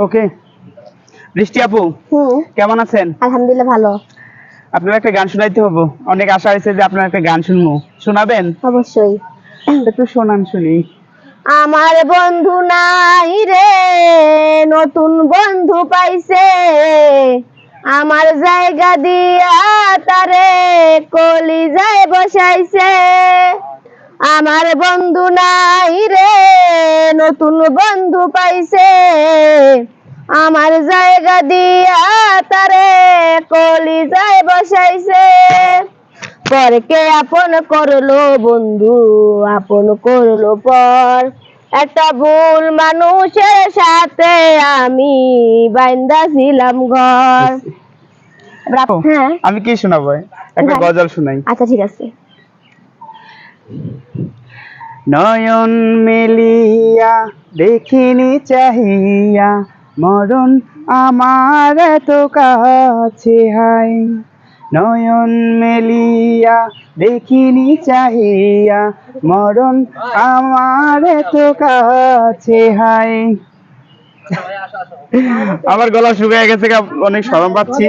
ওকে। বৃষ্টি আপু কেমন আছেন? আলহামদুলিল্লাহ ভালো। আপনার একটা গান শোনাইতে হবে, অনেক আশা হয়েছে যে আপনার একটা গান শুনবো, শোনাবেন? অবশ্যই। একটু শোনান শুনি। আমার বন্ধু নাই রে, নতুন বন্ধু পাইছে, আমার জায়গা দিয়া তারে কলিজায় বসাইছে। আমার বন্ধু নাই রে, নতুন বন্ধু পাইছে, আমার জায়গা দিয়া তারে কলিজায় বসাইছে। পরকে আপন করলো বন্ধু, আপন করলো পর, একটা ভুল মানুষের সাথে আমি বাইন্দা ছিলাম ঘর। হ্যাঁ, আমি কি শোনাবো? একটা গজল শোনাই। আচ্ছা ঠিক আছে। নয়ন মেলিয়া দেখিনি চাহিয়া, মরণ আমার এত কাছে হাই। নয়ন মেলিয়া দেখিনি চাহিয়া, মরণ আমার এত কাছে হাই। আমার গলা শুকিয়ে গেছে, অনেক শরম পাচ্ছি।